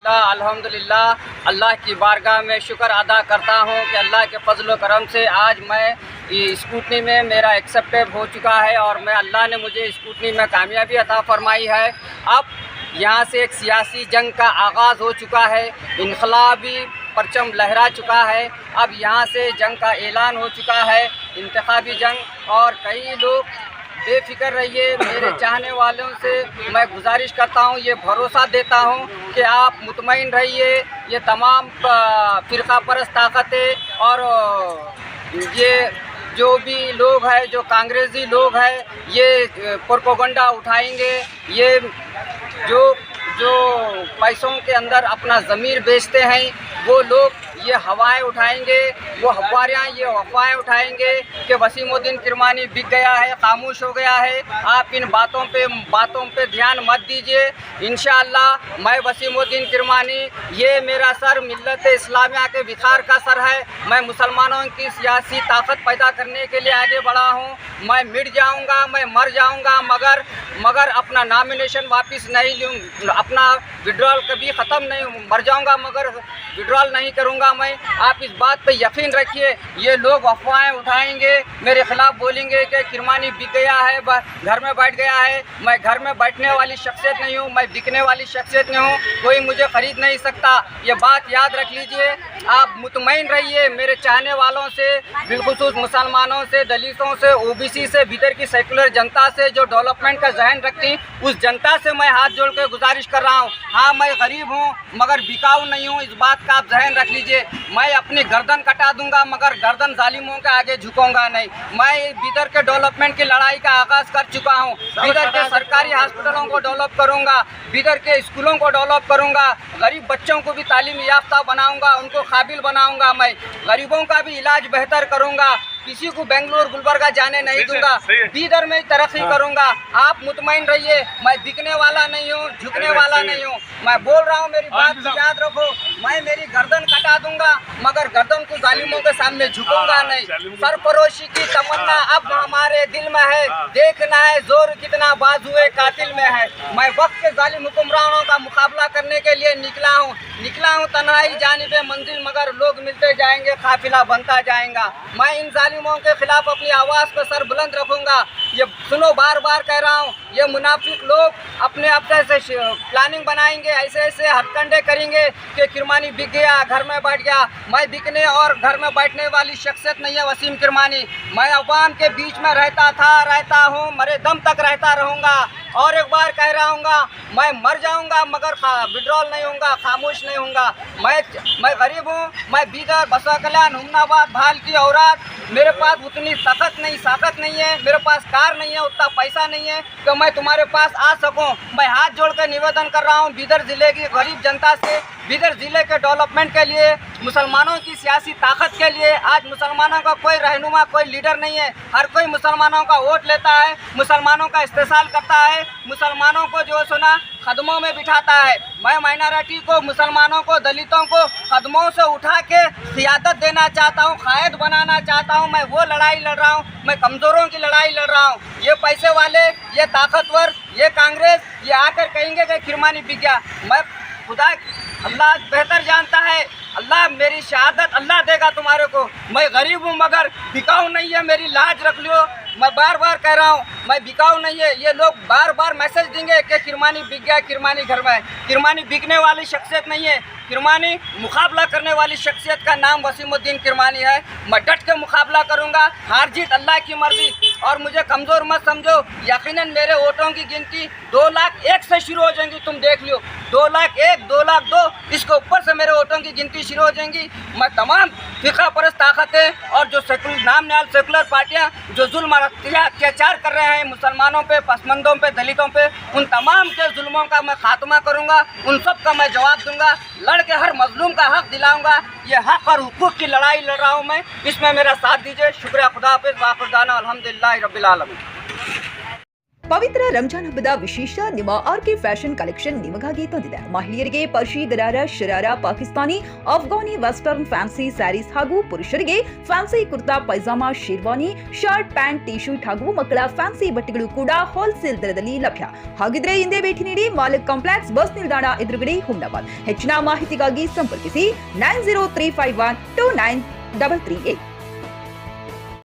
अल्हम्दुलिल्लाह अल्लाह की बारगाह में शुक्र अदा करता हूँ कि अल्लाह के फजल करम से आज मैं स्कूटनी में मेरा एक्सेप्टेड हो चुका है और मैं अल्लाह ने मुझे स्कूटनी में कामयाबी अता फरमाई है। अब यहाँ से एक सियासी जंग का आगाज़ हो चुका है, इनकलाबी परचम लहरा चुका है। अब यहाँ से जंग का ऐलान हो चुका है, इंतखाबी जंग। और कई लोग बेफिक्र रहिए, मेरे चाहने वालों से मैं गुजारिश करता हूँ, ये भरोसा देता हूँ कि आप मुतमईन रहिए। ये तमाम फ़िरका परस्त ताकतें और ये जो भी लोग हैं, जो कांग्रेसी लोग हैं, ये प्रोपेगेंडा उठाएंगे। ये जो पैसों के अंदर अपना ज़मीर बेचते हैं, वो लोग ये हवाएं उठाएंगे, वो अफवाहें ये अफवाहें उठाएंगे कि वसीमुद्दीन किरमानी बिक गया है, खामोश हो गया है। आप इन बातों पे ध्यान मत दीजिए। इंशाअल्लाह मैं वसीमुद्दीन किरमानी, ये मेरा सर मिल्लत इस्लामिया के विखार का सर है। मैं मुसलमानों की सियासी ताकत पैदा करने के लिए आगे बढ़ा हूँ। मैं मिट जाऊँगा, मैं मर जाऊँगा, मगर अपना नॉमिनेशन वापस नहीं लूँ, अपना विड्रॉल कभी ख़त्म नहीं, मर जाऊँगा मगर विड्रॉल नहीं करूँगा मैं। आप इस बात पे यकीन रखिए। ये लोग अफवाहें उठाएंगे, मेरे खिलाफ बोलेंगे कि किरमानी बिक गया है, घर में बैठ गया है। मैं घर में बैठने वाली शख्सियत नहीं हूँ, मैं बिकने वाली शख्सियत नहीं हूँ, कोई मुझे ख़रीद नहीं सकता। ये बात याद रख लीजिए। आप मुतमईन रहिए मेरे चाहने वालों से, बिलखुसूस मुसलमानों से, दलितों से, ओबीसी से, भीतर की सेकुलर जनता से जो डेवलपमेंट का जहन रखती, उस जनता से मैं हाथ जोड़ कर गुजारिश कर रहा हूँ। हाँ, मैं गरीब हूँ मगर बिकाऊ नहीं हूँ, इस बात का आप जहन रख लीजिए। मैं अपनी गर्दन कटा दूंगा मगर गर्दन जालिमों के आगे झुकूंगा नहीं। मैं बीदर के डेवलपमेंट की लड़ाई का आगाज़ कर चुका हूँ। बीदर के सरकारी हॉस्पिटलों को डेवलप करूँगा, बीदर के स्कूलों को डेवलप करूँगा, गरीब बच्चों को भी तालीम याफ्ता बनाऊँगा, उनको काबिल बनाऊँगा। मैं गरीबों का भी इलाज बेहतर करूँगा, किसी को बेंगलुरु गुलबर्गा जाने नहीं दूंगा, बीदर में तरक्की करूंगा। आप मुतमईन रहिए, मैं बिकने वाला नहीं हूँ, झुकने वाला नहीं हूँ। मैं बोल रहा हूँ, मेरी बात याद रखो। मैं मेरी गर्दन कटा दूंगा मगर गर्दन को जालिमों के सामने झुकूंगा नहीं। सरफरोशी की तमन्ना अब हमारे दिल में है, देखना है जोर कितना बाजुए कातिल में है। मैं वक्त के जालिम हुक्मरानों का मुकाबला करने के लिए निकला हूँ तन्हाई जानिबे मंजिल, मगर लोग मिलते जाएंगे, काफिला बनता जाएगा। मैं इन जालिमों के खिलाफ अपनी आवाज़ को सर बुलंद रखूंगा। ये सुनो, बार बार कह रहा हूँ, ये मुनाफिक लोग अपने आप से प्लानिंग बनाएंगे, ऐसे हथकंडे करेंगे कि किरमानी बिक गया, घर में बैठ गया। मैं बिकने और घर में बैठने वाली शख्सियत नहीं है वसीम किरमानी। मैं अवाम के बीच में रहता हूँ, मरे दम तक रहता रहूँगा। और एक बार कह रहा हूँ, मैं मर जाऊँगा मगर विड्रॉल नहीं होऊंगा, खामोश नहीं होऊंगा। मैं गरीब हूँ, मैं बीदर, बसा कल्याण, हुमनाबाद, भाल की औरत। मेरे पास उतनी साकत नहीं है, मेरे पास कार नहीं है, उतना पैसा नहीं है तो मैं तुम्हारे पास आ सकूं। मैं हाथ जोड़कर निवेदन कर रहा हूं बीदर ज़िले की गरीब जनता से, बीदर ज़िले के डेवलपमेंट के लिए, मुसलमानों की सियासी ताकत के लिए। आज मुसलमानों का कोई रहनुमा, कोई लीडर नहीं है। हर कोई मुसलमानों का वोट लेता है, मुसलमानों का इस्तेसाल करता है, मुसलमानों को जो सुना कदमों में बिठाता है। मैं माइनॉरिटी को, मुसलमानों को, दलितों को कदमों से उठा के क़ियादत देना चाहता हूँ, कायद बनाना चाहता हूँ। मैं वो लड़ाई लड़ रहा हूँ, मैं कमज़ोरों की लड़ाई लड़ रहा हूँ। ये पैसे वाले, ये ताकतवर, ये कांग्रेस, ये आकर कहेंगे कि किरमानी बिक गया। मैं खुदा, अल्लाह बेहतर जानता है, अल्लाह मेरी शहादत अल्लाह देगा तुम्हारे को। मैं गरीब हूँ मगर बिकाऊ नहीं है, मेरी लाज रख लियो। मैं बार बार कह रहा हूँ, मैं बिकाऊ नहीं है। ये लोग बार बार मैसेज देंगे कि किरमानी बिक गया, किरमानी घर में है। किरमानी बिकने वाली शख्सियत नहीं है, किरमानी मुकाबला करने वाली शख्सियत का नाम वसीमुद्दीन किरमानी है। मैं डट के मुकाबला करूँगा, हार जीत अल्लाह की मर्जी। और मुझे कमज़ोर मत समझो, यकीनन मेरे वोटों की गिनती 2,01,000 से शुरू हो जाएंगी। तुम देख लियो, 2,01,000, 2,02,000, इसके ऊपर से मेरे वोटों की गिनती शुरू हो जाएंगी। मैं तमाम फ़िक़ा परस्त ताकतें और जो नामनिहाल सेकुलर पार्टियाँ जो जुल्म अत्याचार कर रहे हैं मुसलमानों पे, पसमंदों पे, दलितों पे, उन तमाम के जुल्मों का मैं खात्मा करूँगा, उन सब का मैं जवाब दूँगा, लड़ के हर मजलूम का हक दिलाऊँगा। ये हक और हुकूक की लड़ाई लड़ रहा हूँ मैं, इसमें मेरा साथ दीजिए। शुक्रिया, खुदा हाफ़िज़, वाक़िर दाना, अल्हम्दुलिल्लाह रब्बिल आलमीन। ಪವಿತ್ರ ರಂಜಾನ್ ಹಬ್ಬದ ವಿಶೇಷ ನಿಮ್ಮ ಆರ್ಕೆ ಫ್ಯಾಷನ್ ಕಲೆಕ್ಷನ್ ನಿಮಗಾಗಿ ತಂದಿದೆ. ಮಹಿಳೆಯರಿಗೆ ಪರ್ಷಿ, ಗರಾರ, ಶರಾರ, ಪಾಕಿಸ್ತಾನಿ, ಅಫ್ಘಾನಿ, ವೆಸ್ಟರ್ನ್ ಫ್ಯಾನ್ಸಿ ಸ್ಯಾರೀಸ್ ಹಾಗೂ ಪುರುಷರಿಗೆ fancy kurta pyjama, sherwani, shirt, pant, T shirt ಹಾಗೂ ಮಕ್ಕಳ ಫ್ಯಾನ್ಸಿ ಬಟ್ಟೆಗಳು ಕೂಡ ಹೋಲ್ಸೇಲ್ ದರದಲ್ಲಿ ಲಭ್ಯ. ಹಾಗಿದ್ರೆ ಹಿಂದೆ ಭೇಟಿ ನೀಡಿ ಮಾಲಿಕ್ ಕಾಂಪ್ಲೆಕ್ಸ್, ಬಸ್ ನಿಲ್ದಾಣ ಎದುರುಗಡೆ, ಹುಮ್ನಾಬಾದ್. ಹೆಚ್ಚಿನ ಮಾಹಿತಿಗಾಗಿ ಸಂಪರ್ಕಿಸಿ 9035129338.